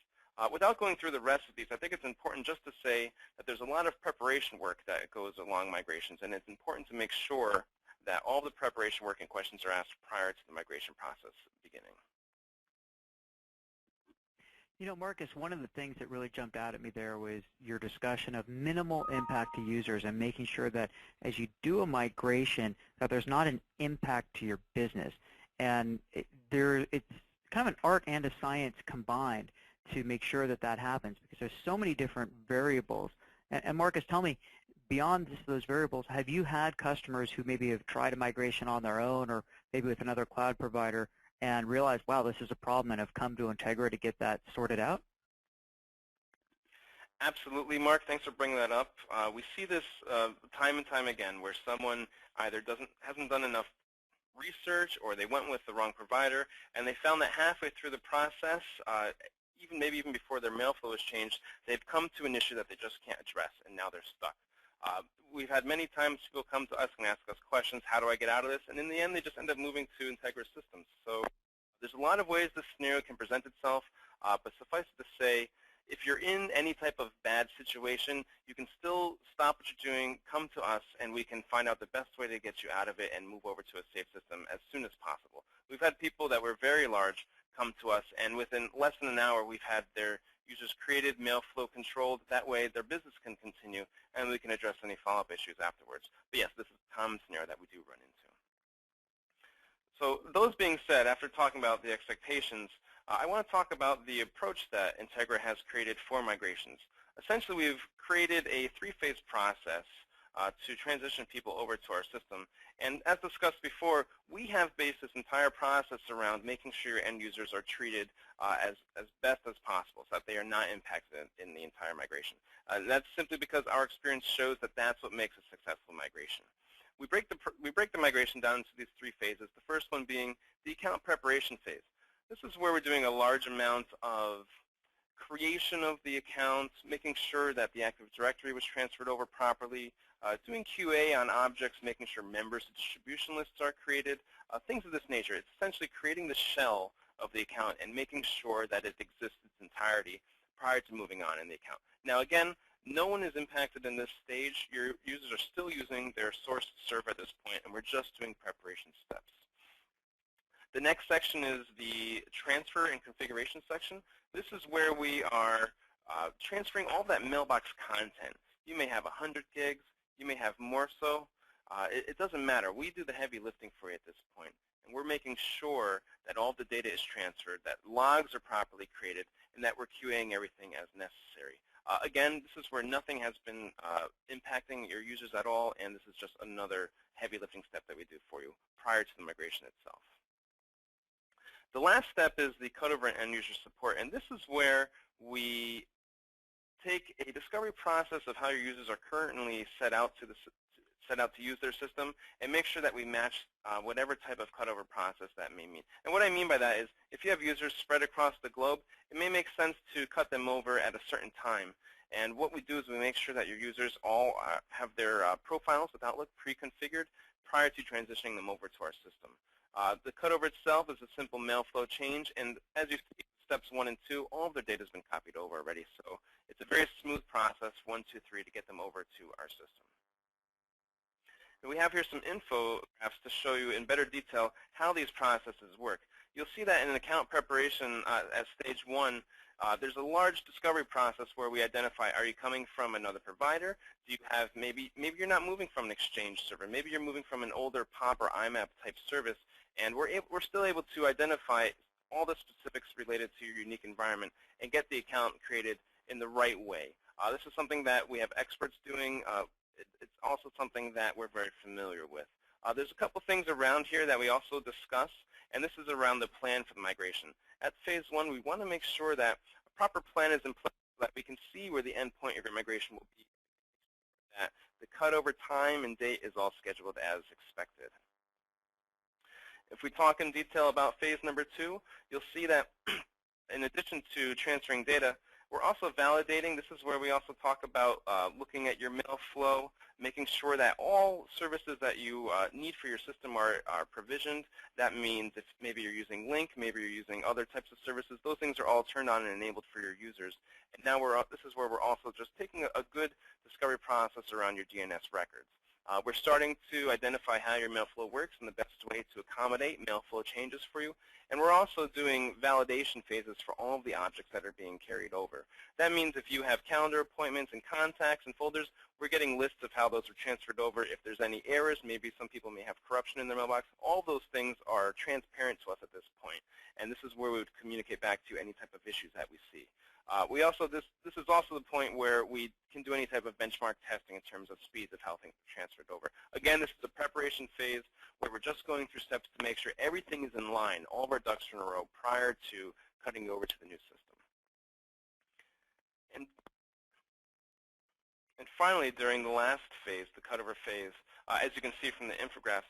Speaker 2: Without going through the rest of these, I think it's important just to say that there's a lot of preparation work that goes along migrations, and it's important to make sure that all the preparation work and questions are asked prior to the migration process beginning.
Speaker 1: You know, Marcus, one of the things that really jumped out at me there was your discussion of minimal impact to users and making sure that as you do a migration, that there's not an impact to your business. And it's kind of an art and a science combined to make sure that that happens because there's so many different variables. And Marcus, tell me, beyond just those variables, have you had customers who maybe have tried a migration on their own or maybe with another cloud provider and realized, wow, this is a problem, and have come to Integra to get that sorted out?
Speaker 2: Absolutely, Mark. Thanks for bringing that up. We see this time and time again, where someone either hasn't done enough research, or they went with the wrong provider, and they found that halfway through the process, maybe even before their mail flow has changed, they've come to an issue that they just can't address, and now they're stuck. We've had many times people come to us and ask us questions, how do I get out of this? And in the end, they just end up moving to Integra systems. So there's a lot of ways this scenario can present itself, but suffice it to say, if you're in any type of bad situation, you can still stop what you're doing, come to us, and we can find out the best way to get you out of it and move over to a safe system as soon as possible. We've had people that were very large come to us, and within less than an hour, we've had their users created, mail flow controlled. That way, their business can continue, and we can address any follow-up issues afterwards. But yes, this is a common scenario that we do run into. So those being said, after talking about the expectations, I want to talk about the approach that Integra has created for migrations. Essentially, we've created a three-phase process to transition people over to our system. And as discussed before, we have based this entire process around making sure your end users are treated as best as possible so that they are not impacted in the entire migration. That's simply because our experience shows that that's what makes a successful migration. We break the migration down into these three phases, the first one being the account preparation phase. This is where we're doing a large amount of creation of the accounts, making sure that the Active Directory was transferred over properly, doing QA on objects, making sure members and distribution lists are created, things of this nature. It's essentially creating the shell of the account and making sure that it exists in its entirety prior to moving on in the account. Now again, no one is impacted in this stage. Your users are still using their source server at this point, and we're just doing preparation steps. The next section is the transfer and configuration section. This is where we are transferring all that mailbox content. You may have 100 gigs. You may have more so. It doesn't matter. We do the heavy lifting for you at this point. And we're making sure that all the data is transferred, that logs are properly created, and that we're QAing everything as necessary. Again, this is where nothing has been impacting your users at all, and this is just another heavy lifting step that we do for you prior to the migration itself. The last step is the cutover and end user support, and this is where we take a discovery process of how your users are currently set out to use their system and make sure that we match whatever type of cutover process that may mean. And what I mean by that is if you have users spread across the globe, it may make sense to cut them over at a certain time. And what we do is we make sure that your users all have their profiles with Outlook pre-configured prior to transitioning them over to our system. The cutover itself is a simple mail flow change, and as you see, steps 1 and 2, all of their data has been copied over already. So it's a very smooth process, 1, 2, 3, to get them over to our system. And we have here some infographics to show you in better detail how these processes work. You'll see that in an account preparation as stage 1, there's a large discovery process where we identify, are you coming from another provider? Do you have, maybe you're not moving from an Exchange server. Maybe you're moving from an older POP or IMAP type service, and we're still able to identify all the specifics related to your unique environment and get the account created in the right way. This is something that we have experts doing. It's also something that we're very familiar with. There's a couple things around here that we also discuss, and this is around the plan for the migration. At phase 1, we want to make sure that a proper plan is in place so that we can see where the endpoint of your migration will be. That the cutover time and date is all scheduled as expected. If we talk in detail about phase number 2, you'll see that in addition to transferring data, we're also validating. This is where we also talk about looking at your mail flow, making sure that all services that you need for your system are provisioned. That means if maybe you're using Link, maybe you're using other types of services, those things are all turned on and enabled for your users. And now this is where we're also just taking a good discovery process around your DNS records. We're starting to identify how your mail flow works and the best way to accommodate mail flow changes for you. And we're also doing validation phases for all of the objects that are being carried over. That means if you have calendar appointments and contacts and folders, we're getting lists of how those are transferred over. If there's any errors, maybe some people may have corruption in their mailbox, all those things are transparent to us at this point. And this is where we would communicate back to you any type of issues that we see. This is also the point where we can do any type of benchmark testing in terms of speeds of how things are transferred over. Again, this is the preparation phase where we're just going through steps to make sure everything is in line, all of our ducks are in a row prior to cutting over to the new system. And finally, during the last phase, the cutover phase, as you can see from the infograph,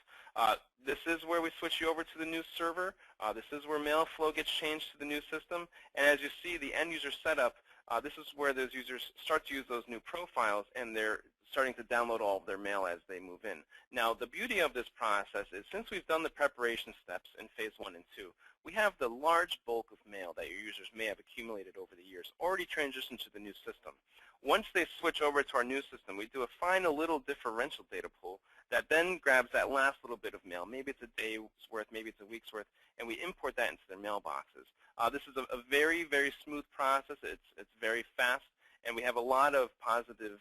Speaker 2: this is where we switch you over to the new server. This is where mail flow gets changed to the new system. And as you see, the end user setup, this is where those users start to use those new profiles, and they're starting to download all of their mail as they move in. Now, the beauty of this process is since we've done the preparation steps in phase 1 and 2, we have the large bulk of mail that your users may have accumulated over the years already transitioned to the new system. Once they switch over to our new system, we do a final little differential data pool that then grabs that last little bit of mail. Maybe it's a day's worth, maybe it's a week's worth, and we import that into their mailboxes. This is a very, very smooth process. It's very fast, and we have a lot of positive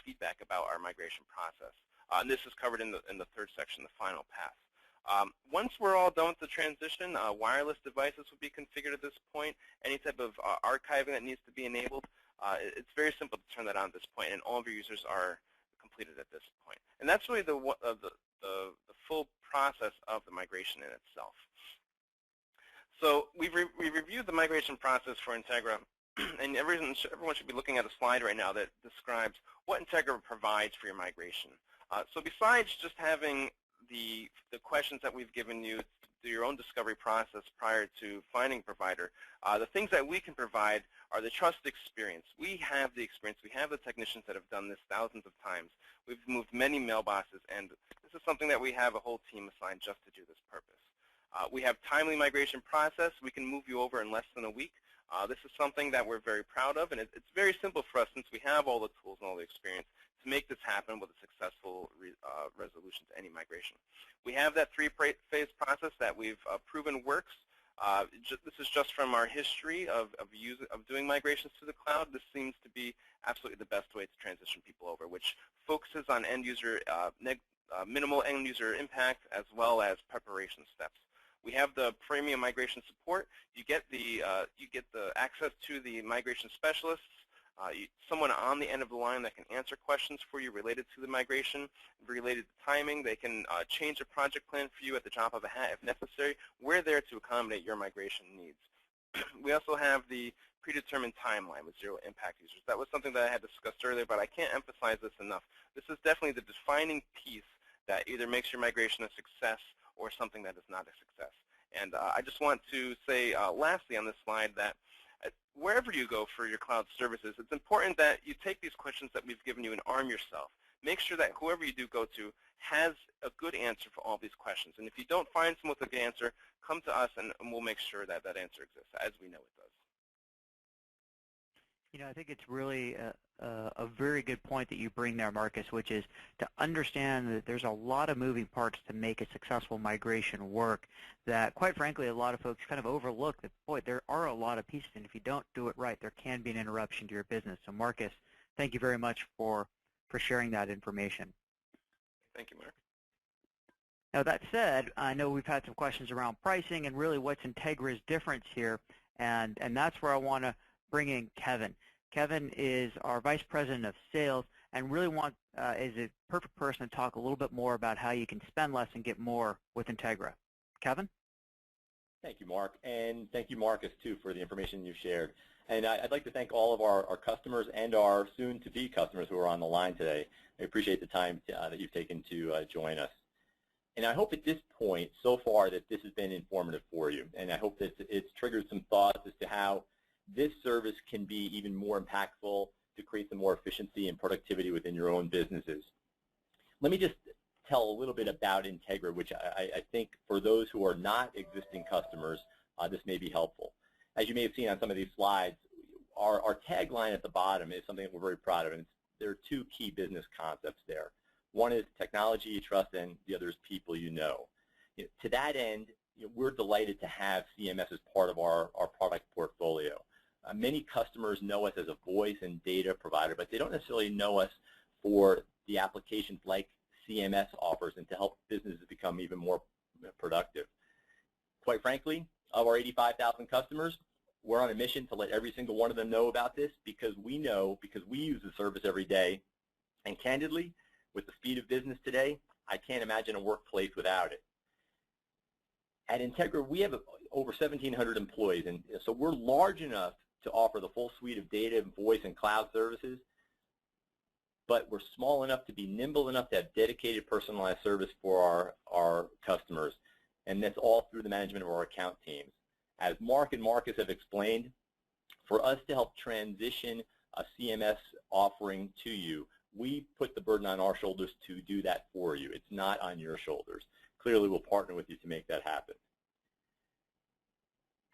Speaker 2: feedback about our migration process. And this is covered in the third section, the final path. Once we're all done with the transition, wireless devices will be configured at this point. Any type of archiving that needs to be enabled, it's very simple to turn that on at this point, and all of your users are completed at this point. And that's really the full process of the migration in itself. So we've reviewed the migration process for Integra, and everyone should be looking at a slide right now that describes what Integra provides for your migration. So besides just having the questions that we've given you to do your own discovery process prior to finding a provider, the things that we can provide are the trusted experience. We have the experience. We have the technicians that have done this thousands of times. We've moved many mailboxes, and this is something that we have a whole team assigned just to do this purpose. We have timely migration process. We can move you over in less than a week. This is something that we're very proud of, and it's very simple for us since we have all the tools and all the experience to make this happen with a successful resolution to any migration. We have that three-phase process that we've proven works. This is just from our history of doing migrations to the cloud. This seems to be absolutely the best way to transition people over, which focuses on minimal end user impact as well as preparation steps. We have the premium migration support. You get the access to the migration specialists, someone on the end of the line that can answer questions for you related to the migration, related to timing. They can change a project plan for you at the drop of a hat if necessary. We're there to accommodate your migration needs. We also have the predetermined timeline with zero impact users. That was something that I had discussed earlier, but I can't emphasize this enough. This is definitely the defining piece that either makes your migration a success or something that is not a success. And I just want to say lastly on this slide that wherever you go for your cloud services, it's important that you take these questions that we've given you and arm yourself. Make sure that whoever you do go to has a good answer for all these questions. And if you don't find someone with a good answer, come to us and we'll make sure that that answer exists, as we know it does.
Speaker 1: You know, I think it's really a very good point that you bring there, Marcus, which is to understand that there's a lot of moving parts to make a successful migration work that, quite frankly, a lot of folks kind of overlook that, boy, there are a lot of pieces, and if you don't do it right, there can be an interruption to your business. So, Marcus, thank you very much for sharing that information.
Speaker 2: Thank you, Mark.
Speaker 1: Now, that said, I know we've had some questions around pricing and really what's Integra's difference here, and that's where I want to bring in Kevin. Kevin is our Vice President of Sales and really is a perfect person to talk a little bit more about how you can spend less and get more with Integra. Kevin?
Speaker 3: Thank you, Mark, and thank you, Marcus, too, for the information you shared. And I'd like to thank all of our customers and our soon-to-be customers who are on the line today. I appreciate the time that you've taken to join us. And I hope at this point, so far, that this has been informative for you. And I hope that it's triggered some thoughts as to how this service can be even more impactful to create some more efficiency and productivity within your own businesses. Let me just tell a little bit about Integra, which I think for those who are not existing customers, this may be helpful. As you may have seen on some of these slides, our tagline at the bottom is something that we're very proud of, and there are two key business concepts there. One is technology you trust, and the other is people you know. To that end, we're delighted to have CMS as part of our product portfolio. Many customers know us as a voice and data provider, but they don't necessarily know us for the applications like CMS offers and to help businesses become even more productive. Quite frankly, of our 85,000 customers, we're on a mission to let every single one of them know about this because we know, because we use the service every day. And candidly, with the speed of business today, I can't imagine a workplace without it. At Integra, we have over 1,700 employees, and so we're large enough to offer the full suite of data, voice, and cloud services, but we're small enough to be nimble enough to have dedicated personalized service for our customers, and that's all through the management of our account teams. As Mark and Marcus have explained, for us to help transition a CMS offering to you, we put the burden on our shoulders to do that for you. It's not on your shoulders. Clearly, we'll partner with you to make that happen.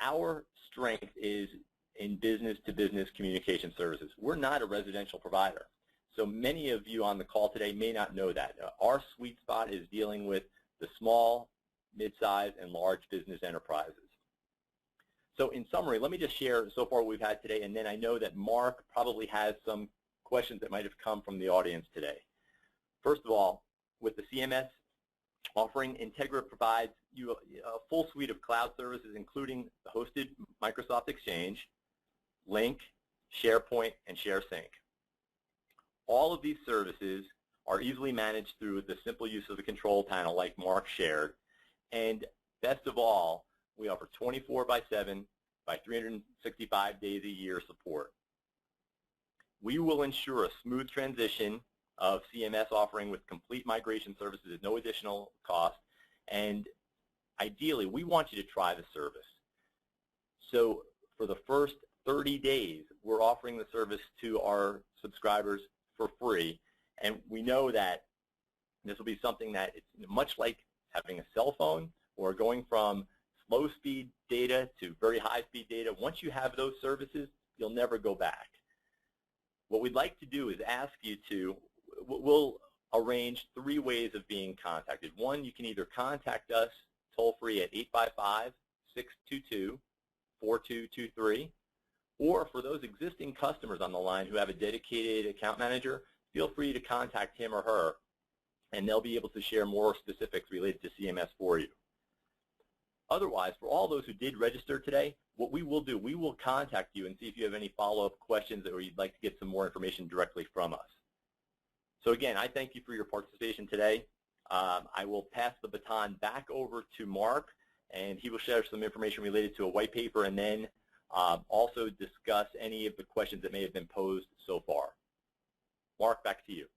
Speaker 3: Our strength is in business-to-business communication services. We're not a residential provider. So many of you on the call today may not know that. Our sweet spot is dealing with the small, mid-sized, and large business enterprises. So in summary, let me just share so far what we've had today, and then I know that Mark probably has some questions that might have come from the audience today. First of all, with the CMS offering, Integra provides you a full suite of cloud services, including the hosted Microsoft Exchange, Lync, SharePoint, and ShareSync. All of these services are easily managed through the simple use of a control panel like Mark shared. And best of all, we offer 24/7 by 365 days a year support. We will ensure a smooth transition of CMS offering with complete migration services at no additional cost. And ideally, we want you to try the service. So for the first 30 days, we're offering the service to our subscribers for free. And we know that this will be something that it's much like having a cell phone or going from slow-speed data to very high-speed data. Once you have those services, you'll never go back. What we'd like to do is ask you to, we'll arrange 3 ways of being contacted. One, you can either contact us toll-free at 855-622-4223, or for those existing customers on the line who have a dedicated account manager, feel free to contact him or her, and they'll be able to share more specifics related to CMS for you. Otherwise, for all those who did register today, what we will do, we will contact you and see if you have any follow-up questions or you'd like to get some more information directly from us. So again, I thank you for your participation today. I will pass the baton back over to Mark, and he will share some information related to a white paper and then also discuss any of the questions that may have been posed so far. Mark, back to you.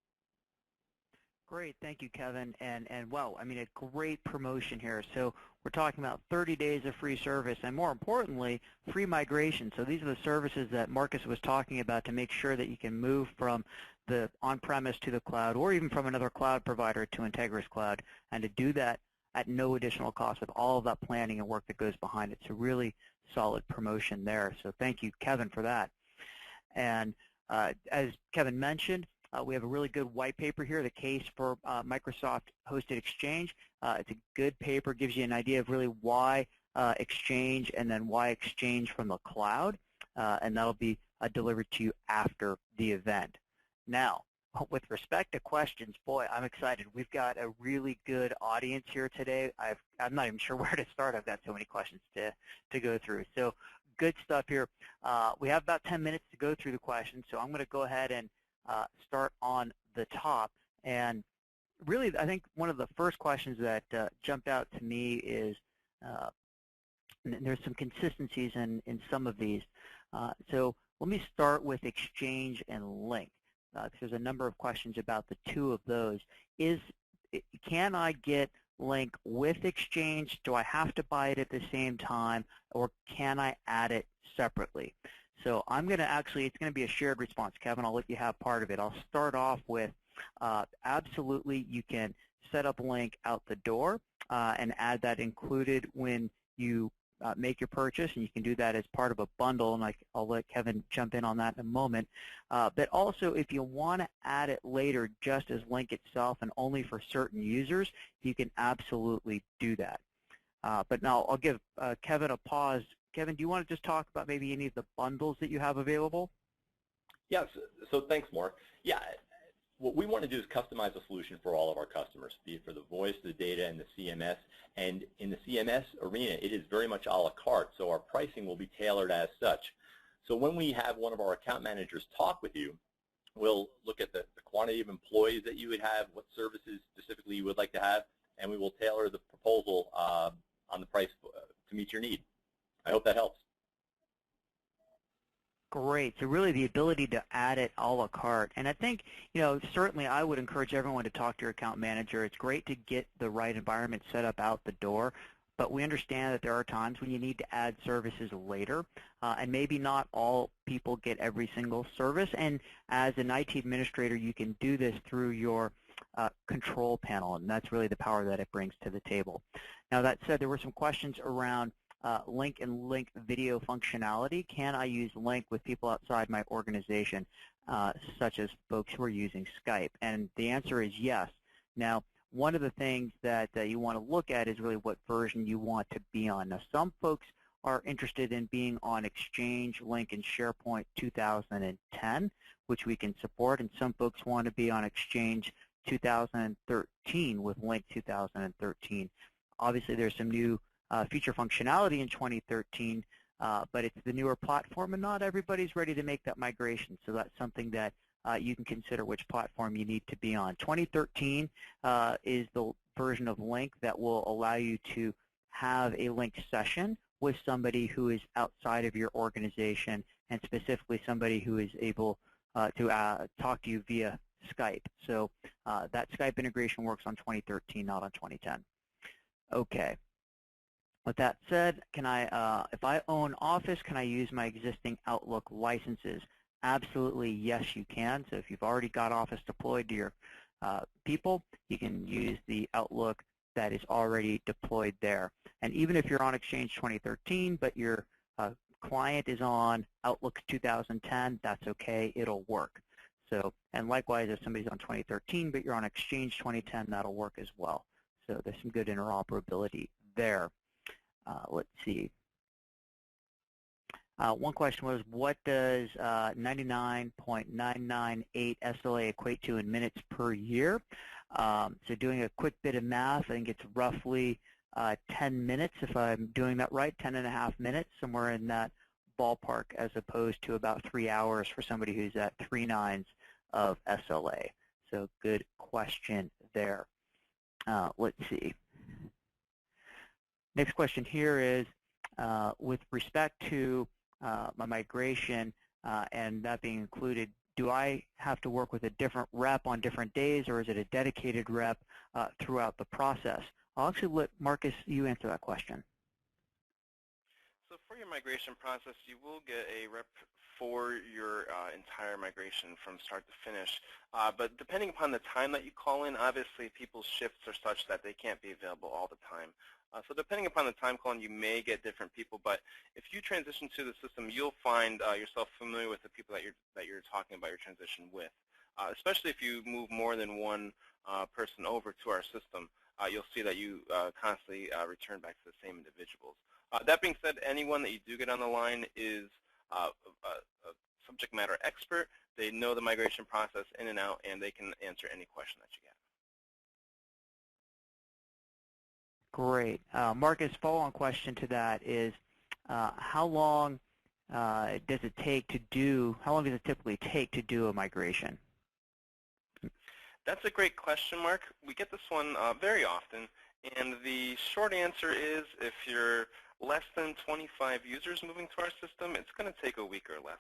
Speaker 1: Great, thank you, Kevin. And wow, I mean, a great promotion here. So we're talking about 30 days of free service, and more importantly, free migration. So these are the services that Marcus was talking about to make sure that you can move from the on-premise to the cloud, or even from another cloud provider to Integra's cloud, and to do that at no additional cost with all of that planning and work that goes behind it. So really solid promotion there. So thank you, Kevin, for that. And as Kevin mentioned, we have a really good white paper here, the case for Microsoft Hosted Exchange. It's a good paper, gives you an idea of really why Exchange and then why Exchange from the cloud, and that'll be delivered to you after the event. Now, with respect to questions, boy, I'm excited. We've got a really good audience here today. I'm not even sure where to start. I've got so many questions to go through. So good stuff here. We have about 10 minutes to go through the questions, so I'm going to go ahead and start on the top. And really, I think one of the first questions that jumped out to me is, there's some consistencies in some of these. So let me start with Exchange and Lync. There's a number of questions about the two of those. Can I get Lync with Exchange? Do I have to buy it at the same time, or can I add it separately? So I'm going to actually, it's going to be a shared response. Kevin, I'll let you have part of it. I'll start off with absolutely you can set up Lync out the door and add that included when you make your purchase, and you can do that as part of a bundle, and I'll let Kevin jump in on that in a moment. But also, if you want to add it later just as Link itself and only for certain users, you can absolutely do that. But now I'll give Kevin a pause. Kevin, do you want to just talk about maybe any of the bundles that you have available?
Speaker 3: Yes, so thanks, Mark. Yeah, what we want to do is customize a solution for all of our customers, be it for the voice, the data, and the CMS. And in the CMS arena, it is very much a la carte, so our pricing will be tailored as such. So when we have one of our account managers talk with you, we'll look at the quantity of employees that you would have, what services specifically you would like to have, and we will tailor the proposal on the price to meet your need. I hope that helps.
Speaker 1: Great. So really the ability to add it a la carte. And I think, certainly I would encourage everyone to talk to your account manager. It's great to get the right environment set up out the door, but we understand that there are times when you need to add services later, and maybe not all people get every single service. And as an IT administrator, you can do this through your control panel, and that's really the power that it brings to the table. Now, that said, there were some questions around Link and Link video functionality. Can I use Link with people outside my organization, such as folks who are using Skype? And the answer is yes. Now, one of the things that you want to look at is really what version you want to be on. Now, some folks are interested in being on Exchange, Link, and SharePoint 2010, which we can support, and some folks want to be on Exchange 2013 with Link 2013. Obviously, there's some new feature functionality in 2013, but it's the newer platform, and not everybody's ready to make that migration. So that's something that you can consider which platform you need to be on. 2013 is the version of Link that will allow you to have a Link session with somebody who is outside of your organization, and specifically somebody who is able to talk to you via Skype. So that Skype integration works on 2013, not on 2010. Okay. With that said, can I, if I own Office, can I use my existing Outlook licenses? Absolutely, yes, you can. So if you've already got Office deployed to your people, you can use the Outlook that is already deployed there. And even if you're on Exchange 2013, but your client is on Outlook 2010, that's okay, it'll work. So, and likewise, if somebody's on 2013, but you're on Exchange 2010, that'll work as well. So there's some good interoperability there. Let's see. One question was, what does 99.998 SLA equate to in minutes per year? So doing a quick bit of math, I think it's roughly 10 minutes, if I'm doing that right, 10.5 minutes, somewhere in that ballpark, as opposed to about 3 hours for somebody who's at 3 nines of SLA. So good question there. Let's see. Next question here is, with respect to my migration and that being included, do I have to work with a different rep on different days, or is it a dedicated rep throughout the process? I'll actually let Marcus, you answer that question.
Speaker 2: So for your migration process, you will get a rep for your entire migration from start to finish. But depending upon the time that you call in, obviously people's shifts are such that they can't be available all the time. So depending upon the time call in, you may get different people. But if you transition to the system, you'll find yourself familiar with the people that you're talking about your transition with. Especially if you move more than one person over to our system, you'll see that you constantly return back to the same individuals. That being said, anyone that you do get on the line is a subject matter expert. They know the migration process in and out, and they can answer any question that you get.
Speaker 1: Great. Marcus, follow-on question to that is, how long does it take to do, how long does it typically take to do a migration?
Speaker 2: That's a great question, Mark. We get this one very often, and the short answer is if you're less than 25 users moving to our system, it's going to take a week or less.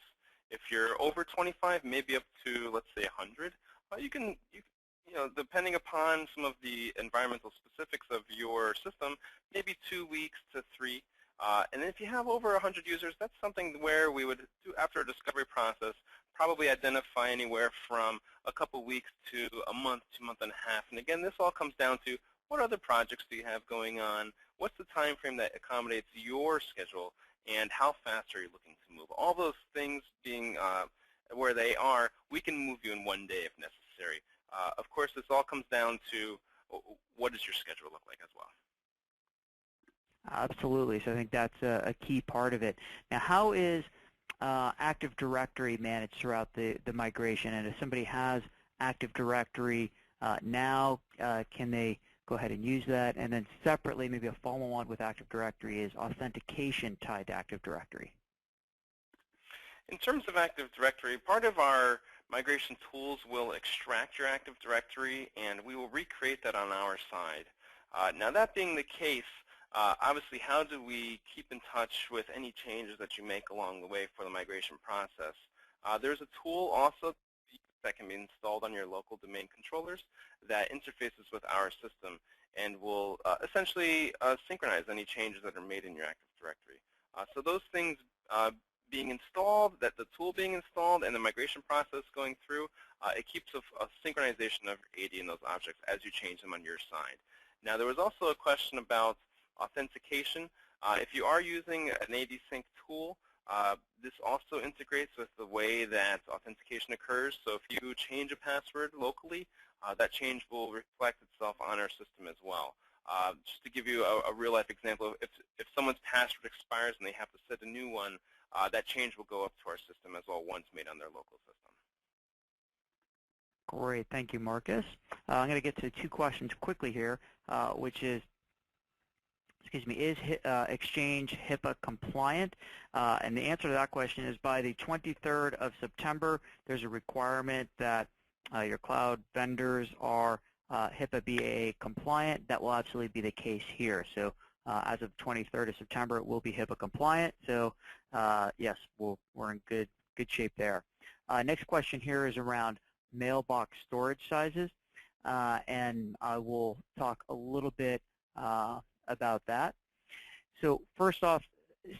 Speaker 2: If you're over 25, maybe up to, let's say, 100, you know, depending upon some of the environmental specifics of your system, maybe 2 weeks to 3. And if you have over 100 users, that's something where we would do, after a discovery process, probably identify anywhere from a couple weeks to a month and a half. And again, this all comes down to what other projects do you have going on, what's the time frame that accommodates your schedule, and how fast are you looking to move? All those things being where they are, we can move you in one day if necessary. Of course, this all comes down to what does your schedule look like as well.
Speaker 1: Absolutely. So I think that's a key part of it. Now, how is Active Directory managed throughout the migration? And if somebody has Active Directory now, can they go ahead and use that? And then separately, maybe a follow-on with Active Directory is authentication tied to Active Directory.
Speaker 2: In terms of Active Directory, part of our migration tools will extract your Active Directory, and we will recreate that on our side. Now, that being the case, obviously, how do we keep in touch with any changes that you make along the way for the migration process? There's a tool also that can be installed on your local domain controllers that interfaces with our system and will essentially synchronize any changes that are made in your Active Directory. So those things being installed, that the tool being installed, and the migration process going through, it keeps a synchronization of AD and those objects as you change them on your side. Now, there was also a question about authentication. If you are using an AD Sync tool, this also integrates with the way that authentication occurs. So if you change a password locally, that change will reflect itself on our system as well. Just to give you a real-life example, if someone's password expires and they have to set a new one, that change will go up to our system as well once made on their local system.
Speaker 1: Great. Thank you, Marcus. I'm going to get to two questions quickly here, which is, is Exchange HIPAA compliant? And the answer to that question is by the 23rd of September, there's a requirement that your cloud vendors are HIPAA BAA compliant. That will absolutely be the case here. So as of 23rd of September, it will be HIPAA compliant. So yes, we're in good shape there. Next question here is around mailbox storage sizes, and I will talk a little bit about that. So first off,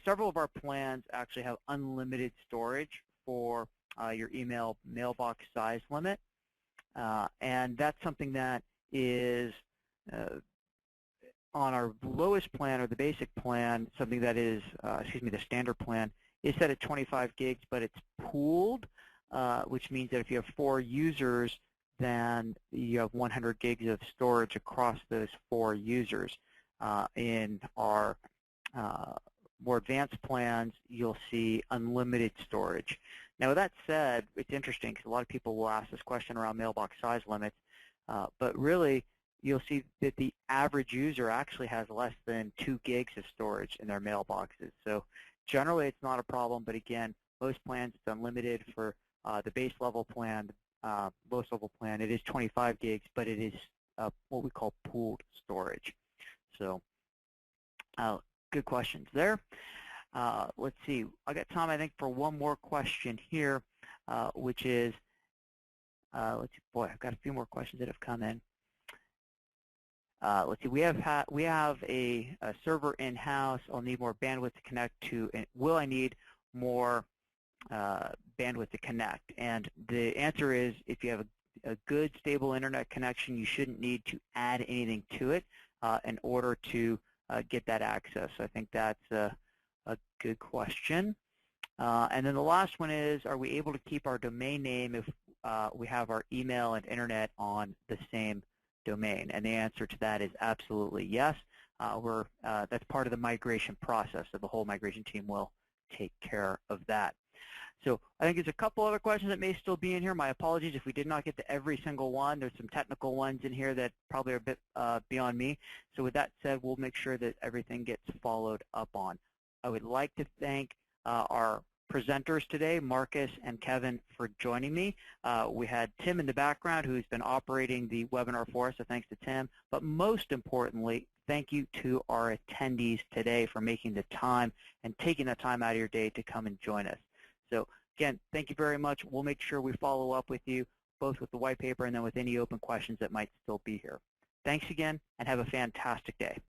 Speaker 1: several of our plans actually have unlimited storage for your email mailbox size limit, and that's something that is on our lowest plan, or the basic plan, something that is, the standard plan, is set at 25 gigs, but it's pooled, which means that if you have 4 users, then you have 100 gigs of storage across those 4 users. In our more advanced plans, you'll see unlimited storage. Now, with that said, it's interesting because a lot of people will ask this question around mailbox size limits, but really, you'll see that the average user actually has less than 2 gigs of storage in their mailboxes. So generally, it's not a problem, but again, most plans, it's unlimited. For the base level plan, lowest level plan, it is 25 gigs, but it is what we call pooled storage. So good questions there. Let's see. I got time, I think, for one more question here, which is, let's see, boy, I've got a few more questions that have come in. Let's see. We have a server in-house. I'll need more bandwidth to connect to. And will I need more bandwidth to connect? And the answer is, if you have a good, stable internet connection, you shouldn't need to add anything to it in order to get that access. I think that's a good question. And then the last one is, are we able to keep our domain name if we have our email and internet on the same domain? And the answer to that is absolutely yes. That's part of the migration process, so the whole migration team will take care of that. So I think there's a couple other questions that may still be in here. My apologies if we did not get to every single one. There's some technical ones in here that probably are a bit beyond me. So with that said, we'll make sure that everything gets followed up on. I would like to thank our presenters today, Marcus and Kevin, for joining me. We had Tim in the background, who's been operating the webinar for us, so thanks to Tim. But most importantly, thank you to our attendees today for making the time and taking the time out of your day to come and join us. So again, thank you very much. We'll make sure we follow up with you, both with the white paper and then with any open questions that might still be here. Thanks again, and have a fantastic day.